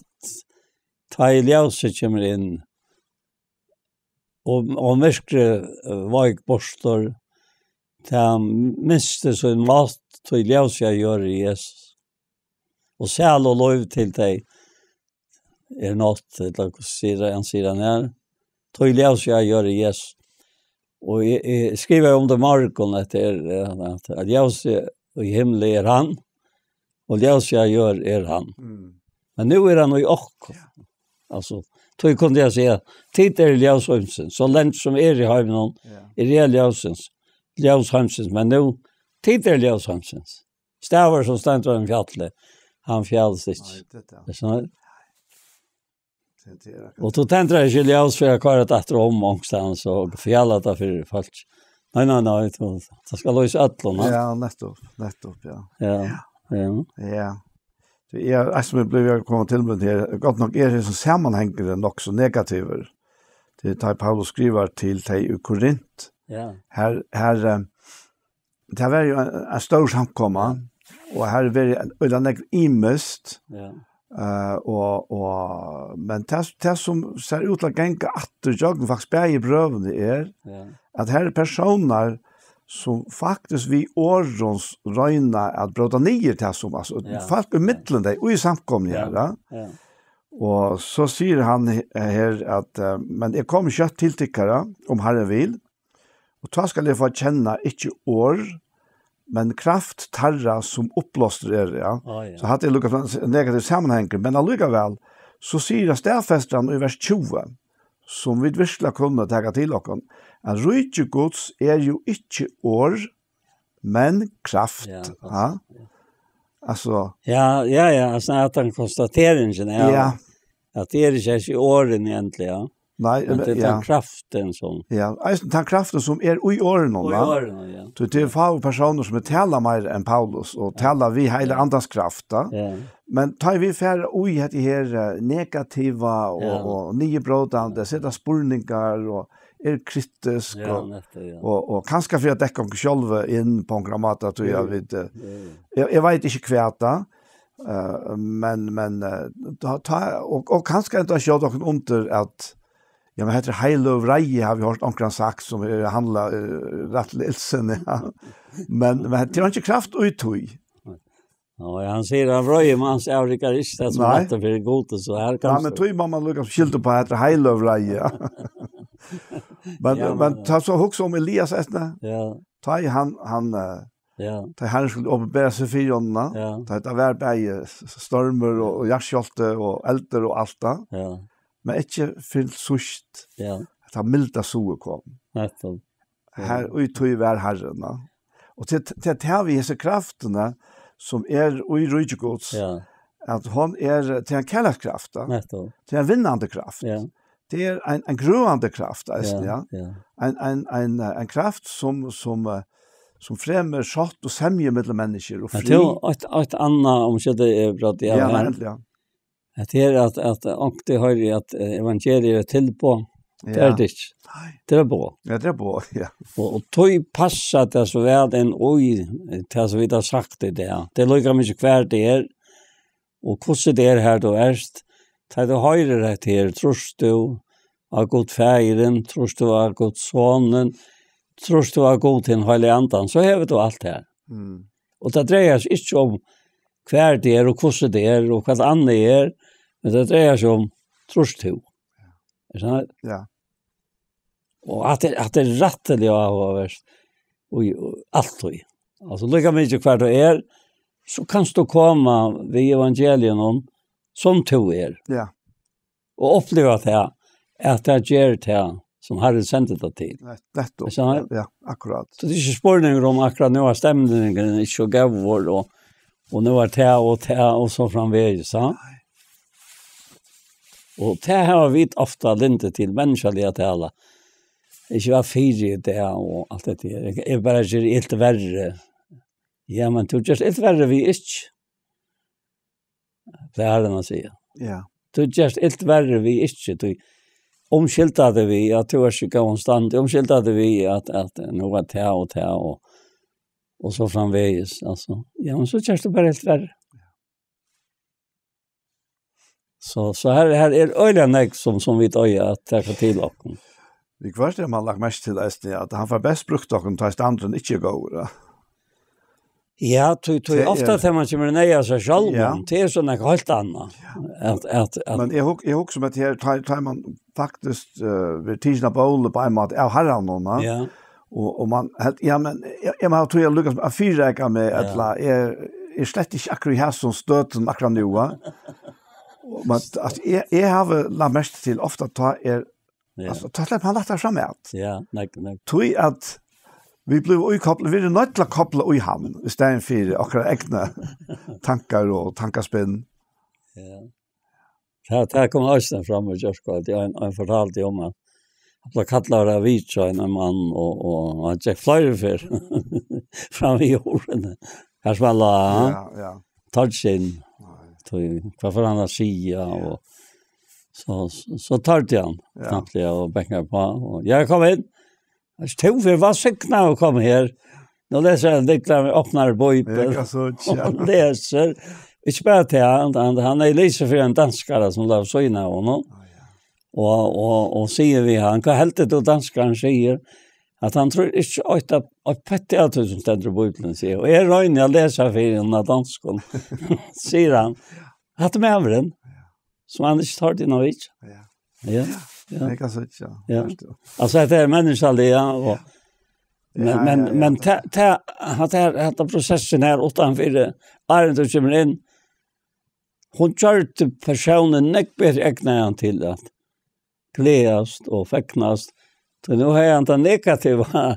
ta i ljuset kommer in och myskre vajkborstor ta mister så en mat ta i ljuset jag gör i Jesus. Och säl och lov till dig är något eller sidan här ta i ljuset jag gör i Jesus. Och jag skriver om det Markon att Jesus i himlen är han och Jesus jag gör är han. Men nu är han i och. Alltså, då kunde jag säga tid är Jesus så länge som är i himlen är det Jesus men nu tid är Jesus. Stavar som ständer en fjälle han fjälls inte. Det är så och då tänkte jag inte ljus för jag kvar att efter någonstans och fjällat det för folk. Nej, det ska lösa ötlorna. Ja, nettopp, ja. Det är som blev jag komma till med det gott nog är det som sammanhänger nog så negativer. Det tar Paulus skriver till dig i Korint. Ja. Här det var ju en stor samkomma och här är det en imest. Ja. Men det som ser ut att gänga att jag faktiskt bäger brövn är att här är personer som faktiskt vi årens röjna att bråda ner till som alltså folk i mitten där och i samkomningar och så säger han här att men det kommer kött tilltyckare om Herren vill och då ska det få känna inte år men kraft tarra som uppblåster ja. Så hade jag lukat en negativ sammanhang men allikevel så säger stadfästaren i vers 20 som vi virkelig kunne ta til oss at rike Guds jo ikke år men kraft ja. Alltså alltså att han konstateringen att det inte åren egentligen ja. Nej, det är kraften som. Ja, den kraften som i åren då. Ja. Det är få personer som talar mer än Paulus och talar vi hela andas kraft. Ja. Men tar vi för det här negativa och nybrodande, sätta spurningar och kritisk och kanske för att täcka sig själva in på en grammat att jag vet. Jag vet inte kväta. Men och kanske inte jag dock under att ja, men heter Heilov Reie har vi hört omkring sagt som handlar rätt lilsen. Ja. Men det är inte kraft uttog. Ja, han säger att Reie mans aurikarista som att det är gott så här kan. Ja, men tror man lukas skilt på heter Heilov Reie. Men ta så också om Elias ästna. Ja. Ta han ta han skulle uppenbara sig för jonna. Ta det var bäge stormar och jaktskjolte och elder och allt det. Ja. Men inte fyllt sust. Ja. Att han milda så kom. Nettopp. Här uttog var Herren. Och det har vi dessa krafterna som i rikegods. Ja. Att hon till en kärlekskraft. Nettopp. Till en vinnande kraft. Ja. Det är en gröande kraft. Ja. En kraft som främmer satt och sämje mellan människor och fri. Ett annat omkörde är bra det ja, egentligen. Det är att och det har ju att evangeliet till på det är det. Det är bra. Ja, det är bra, ja. Och tog passa det så väl en till så vidare sagt det där. Det lukar mycket kvar det är och hur det är här då erst. Ta det höjre rätt här tröst du av god fären, tröst du av god sonen, tröst du av god till helig andan så har vi då allt här. Och det dreier sig inte om kvar det är och hur det är och vad annat är. Men det dreier sig om tröst du. Ja. Och att det är rätteliga av värst. Och allt då. Alltså lika mycket kvar det är så kan du komma vid evangelien om som to är. Ja. Och uppleva det att det gör det som Herren sände det till. Ja, akkurat. Så det är inte spårningar om akkurat nu har stämningen inte så gavvård och nu är det och så framvägs. Ja? Och det har vi ofta lintet till människaliga till alla. Ikke var fyrig det og alt det der. Jeg bare gjør helt verre. Ja, men du gjør helt verre vi ikke. Det er det man sier. Ja. Du gjør helt verre vi ikke. Du omskiltade vi at du er ikke konstant. Omskiltade vi at nå var det og så framveges. Altså. Ja, men så gjør det bare helt verre. Så her er øyne som vi tar at det er til dere. Vi kvart man lagt mest til at han får best brukt dere til standren ikke går. Ja, ofta tar man kommer nøye seg selv, det er sånn helt annet. Men jeg husker som at her tar man faktisk ved tidsen av bålet på en måte av herren noen. Ja. Og man, ja, men jeg må ha lykkes med å fyrreke med at jeg slett ikke akkurat her som støten akkurat nå. Men jeg har lagt mest til ofte at alltså ta släpp han lättar fram ut. Ja, nej. Tror att vi blev utkopplade, vi är nöjt till att koppla i hamn istället för akkurat egna tankar och tankaspinn. Ja. Det kom Øystein fram och just att jag fortalte om att jag kallade av Vitsa en man och han gick flera för fram i jorden. Här smalla touchen. Vad för han att säga och så tar det han knappt och bänkar på och jag kom in. Jag stod för vad sikna och kom här Nu läser jag diklar med öppnar bojpen. Jag så Han läser. Inte bara till han är läser för en danskare som la så innan honom. Och säger vi han kan helt det danskaren säger att han tror inte att pettet som ständer bojpen säger. Och jag rör jag läser för en danskon. Säger han. Att med överden. Som han inte tar till något. Ja. Det kan så ja. Alltså det är människoliga och men att processen här utanför Arne kommer in. Hon körde personen näckbättre ägna till att glädjas och fäcknas. Så nu har jag inte negativa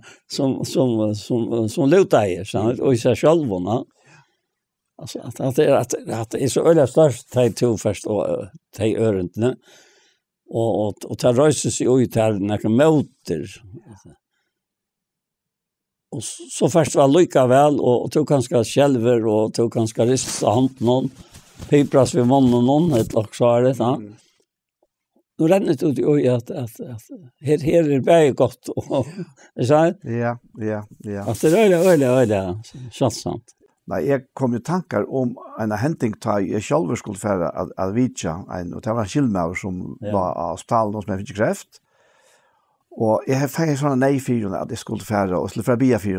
som lutar i så och i sig själva. Alltså att det är så öliga störst till först och till örentne. Och ta röjse sig ut här när möter. Och så först var lika väl och tog ganska själver och tog ganska rista hand någon. Pipras vid mån någon ett också är det så. Nu renner det ut i att här är det gott och så. Ja. Att det är öliga chansant. Nej, jag kom ju tankar om en händning ta jag själv skulle färra att vitja en och det var en skillnad som var av spalen som jag fick kräft. Och jag har fått såna nej för att det skulle färra och skulle förbia för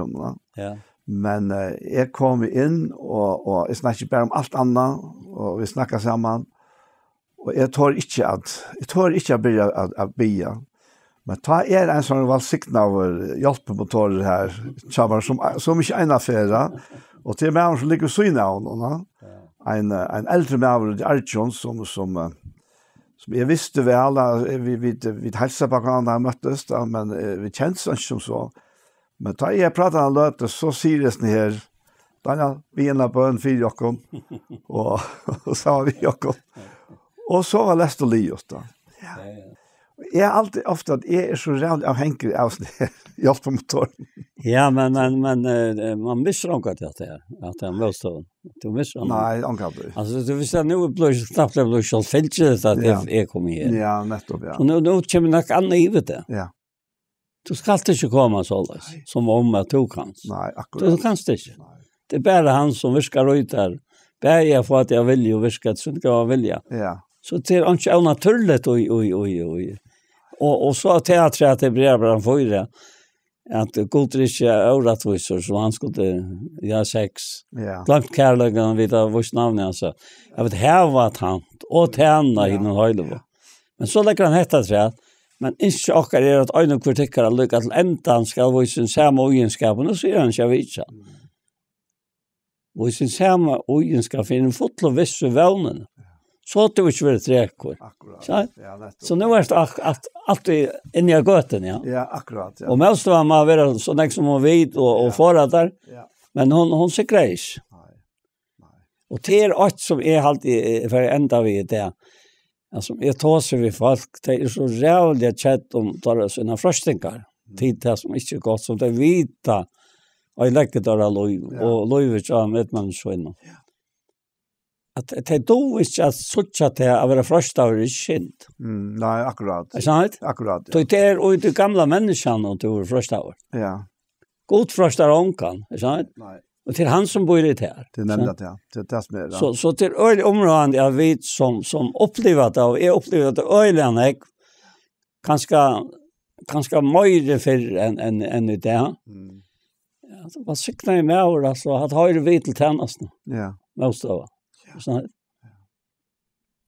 Ja. Men jag kom in och jag snackade bara om allt annat och vi snackade samman. Och jag tror inte att börja att bia. Men ta en sån valsikna av hjälpmotorer här som inte en affär. Och till mig som ligger så inne honom. En äldre man i Archon som jag visste väl alla vi hälsade på varandra möttes då, men vi känns inte som så. Men ta jag pratar om löte så seriöst ni här. Daniel, vi är på en fyr Jakob och så vi Jakob. Och så var Lester Lios då. Ja. Jag är alltid ofta att jag är så rädd avhängig av hjälp på motorn. Ja, men man missar inte att det är. Att det är en välstånd. Du missar inte. Nej, inte. Alltså, du visste nu blir knappt det blir så fältet att jag kommer här. Ja, nettopp, ja. Och nu kommer något annat i det. Ja. Du ska inte komma så där, som om att du kan. Nej, akkurat. Du kan inte. Det är bara han som viskar ut där. Bara jag får att jag vill ju viska så det kan vilja. Ja. Så det är inte naturligt oj. Och så teatret att det blir bara för det. Att Godrich orättvisor som han skulle göra sex. Ja. Glömt kärleken vid vårt namn alltså. Jag vet här var tant och tjäna i någon höjde. Men så lägger han hetta sig. Men inte och är att en kritiker har lyckats till ändan ska vara sin samma egenskap och så är han inte vitsa. Och sin samma egenskap finner fotlo vissu vånen. Så att det inte var träckor. Akkurat. Så nu är det alltid inne i göten, ja. Ja, akkurat. Ja. Och mest var man vara så näck som hon vid och fara där. Ja. Men hon ser grejs. Nej. Och det är ett som är alltid för ända vid det. Alltså, jag tar sig vid folk. Det är så rävligt kjett om tar sina fröstingar. Tid det som inte är gott. Som det vita. Och jag lägger där lov. Och lov är så med man så innan. Att det är då inte att sucha till att vara fröstar i kind. Nej, akkurat. Är sant? Akkurat. Ja. Det är och det gamla människan och du är fröstar. Ja. God fröstar onkan. Är sant? Nej. Och till han som bor i det här. Det är nämnt ja. Det är som är det. Så till öl områden jag vet som upplevat av är upplevat ölen jag ganska mer för än det. Ja, så vad siktar ni med alltså att ha det vid till tjänsten. Ja. Måste vara. Så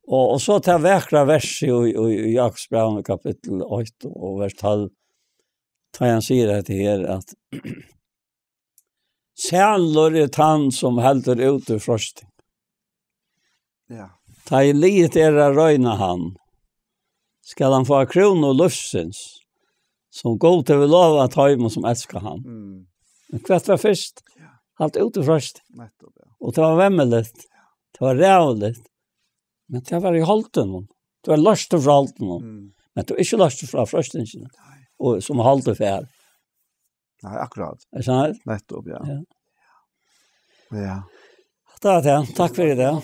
och så tar vackra vers i Jakobsbrevet kapitel 8 och vers 12. Tar han säger det här att Sälor är han som helter ut ur frosting. Ja. Ta i livet röjna han. Ska han få kron och lufsens. Som går till vi lov att ha och som älskar han. Men kvart var först. Halt ut ur frosting. Och det var vemmeligt. Det var rävligt. Men det var i halten. Det var lörst för halten. Men det var inte lörst för frostingen. Och som halter för. Nej, akkurat. Är sant? Nettopp, ja. Ja. Det. Tack för det.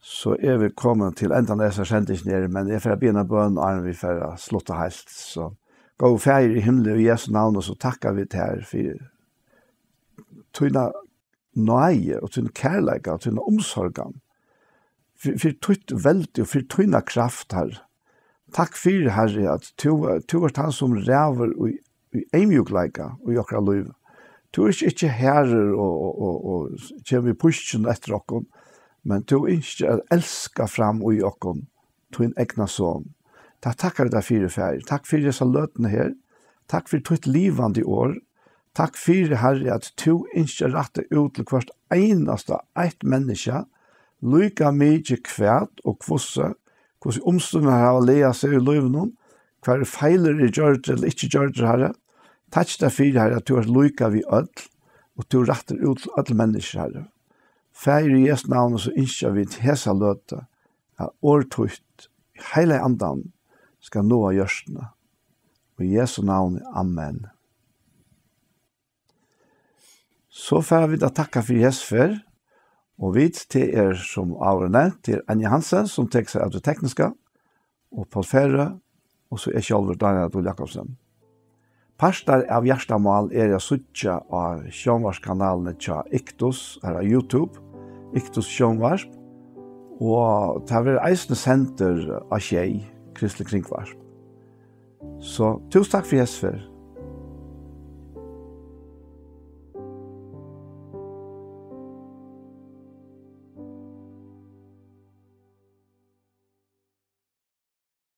Så är vi kommet til enda dessa kjentingen, men jeg får begynne bøn, og vi får slått helt. Så gå feir i himmelen i Jesu navn, og så takkar vi til her for tøyna nøye og tøyna kærleika og tøyna omsorgan. For tøyt veldig og for tøyna kraft her. Takk for Herre at du han som ræver i eimjukleika og i okra liv. Du ikke herrer og kommer i pushen etter okkon, men du ikke elska fram i okkon, tøyn egna son. Takkar vi deg for fær. Takk for disse løtene her. Takk for tøyt livande år. Takk for Herre at du ikke rette ut til hvert eneste eit menneske, lyka mykje kvært og kvosse, hvordan omstående har å lea seg i livet, hver feiler i gjørte eller ikke gjørte Herre. Takk deg for Herre at du er lyka vi ødel, og du retter ut til ødel mennesker Herre. Fær i Jesu navn så innskjer vi til hesa løte, at årtøyt, hele andan, skal nå av gjørstene. Og i Jesu navn, amen. Så får vi da takka for Jesu før, og vi til som avgjørende, til Anja Hansen, som tek seg av det tekniske, og Paul Ferre, og så Kjolver Daniel Adol Jakobsen. Parstar av Gjerstamal jeg suttja av sjånvarskanalene tja Iktus, her av YouTube, Iktus sjånvarsp, og det har vært eisende senter av Kjei, Kristelig Kringvarsp. Så tusen takk for Jesu før.